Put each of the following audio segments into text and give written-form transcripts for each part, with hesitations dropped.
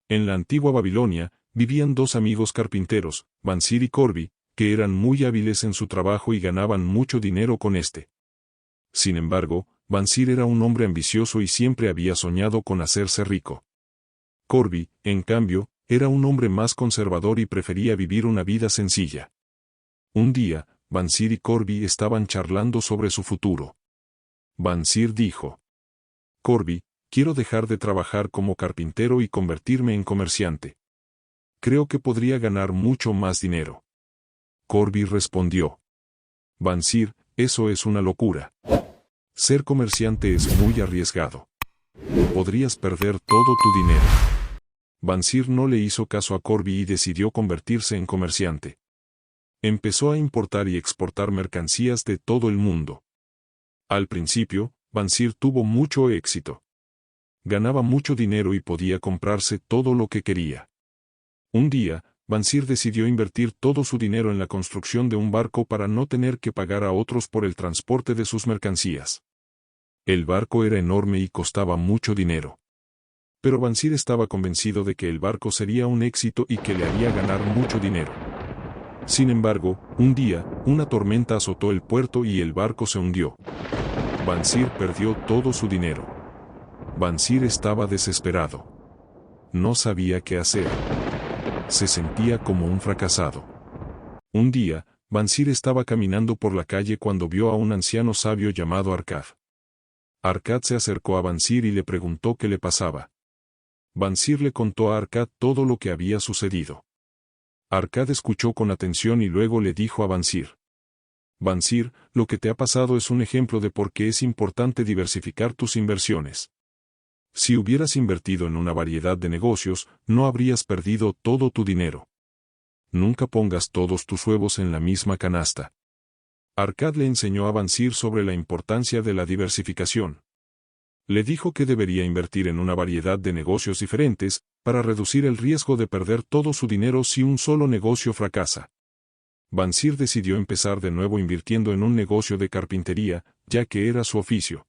En la antigua Babilonia, vivían dos amigos carpinteros, Bansir y Corby, que eran muy hábiles en su trabajo y ganaban mucho dinero con este. Sin embargo, Bansir era un hombre ambicioso y siempre había soñado con hacerse rico. Corby, en cambio, era un hombre más conservador y prefería vivir una vida sencilla. Un día, Bansir y Corby estaban charlando sobre su futuro. Bansir dijo: Corby, quiero dejar de trabajar como carpintero y convertirme en comerciante. Creo que podría ganar mucho más dinero. Corby respondió: Bansir, eso es una locura. Ser comerciante es muy arriesgado. Podrías perder todo tu dinero. Bansir no le hizo caso a Corby y decidió convertirse en comerciante. Empezó a importar y exportar mercancías de todo el mundo. Al principio, Bansir tuvo mucho éxito. Ganaba mucho dinero y podía comprarse todo lo que quería. Un día, Bansir decidió invertir todo su dinero en la construcción de un barco para no tener que pagar a otros por el transporte de sus mercancías. El barco era enorme y costaba mucho dinero. Pero Bansir estaba convencido de que el barco sería un éxito y que le haría ganar mucho dinero. Sin embargo, un día, una tormenta azotó el puerto y el barco se hundió. Bansir perdió todo su dinero. Bansir estaba desesperado. No sabía qué hacer. Se sentía como un fracasado. Un día, Bansir estaba caminando por la calle cuando vio a un anciano sabio llamado Arkad. Arkad se acercó a Bansir y le preguntó qué le pasaba. Bansir le contó a Arkad todo lo que había sucedido. Arkad escuchó con atención y luego le dijo a Bansir: Bansir, lo que te ha pasado es un ejemplo de por qué es importante diversificar tus inversiones. Si hubieras invertido en una variedad de negocios, no habrías perdido todo tu dinero. Nunca pongas todos tus huevos en la misma canasta. Arkad le enseñó a Bansir sobre la importancia de la diversificación. Le dijo que debería invertir en una variedad de negocios diferentes, para reducir el riesgo de perder todo su dinero si un solo negocio fracasa. Bansir decidió empezar de nuevo invirtiendo en un negocio de carpintería, ya que era su oficio.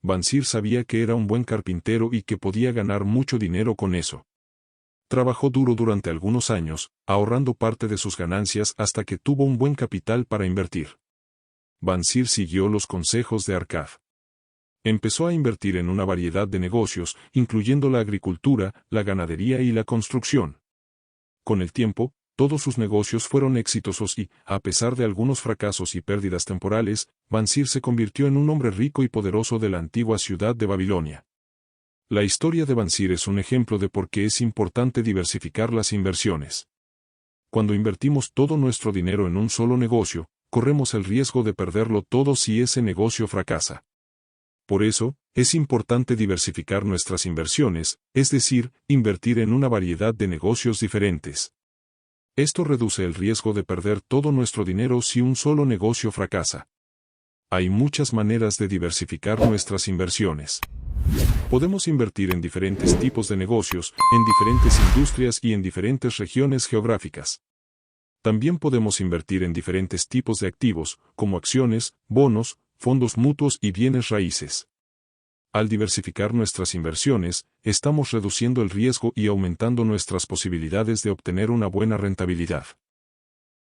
Bansir sabía que era un buen carpintero y que podía ganar mucho dinero con eso. Trabajó duro durante algunos años, ahorrando parte de sus ganancias hasta que tuvo un buen capital para invertir. Bansir siguió los consejos de Arkad. Empezó a invertir en una variedad de negocios, incluyendo la agricultura, la ganadería y la construcción. Con el tiempo, todos sus negocios fueron exitosos y, a pesar de algunos fracasos y pérdidas temporales, Bansir se convirtió en un hombre rico y poderoso de la antigua ciudad de Babilonia. La historia de Bansir es un ejemplo de por qué es importante diversificar las inversiones. Cuando invertimos todo nuestro dinero en un solo negocio, corremos el riesgo de perderlo todo si ese negocio fracasa. Por eso, es importante diversificar nuestras inversiones, es decir, invertir en una variedad de negocios diferentes. Esto reduce el riesgo de perder todo nuestro dinero si un solo negocio fracasa. Hay muchas maneras de diversificar nuestras inversiones. Podemos invertir en diferentes tipos de negocios, en diferentes industrias y en diferentes regiones geográficas. También podemos invertir en diferentes tipos de activos, como acciones, bonos, fondos mutuos y bienes raíces. Al diversificar nuestras inversiones, estamos reduciendo el riesgo y aumentando nuestras posibilidades de obtener una buena rentabilidad.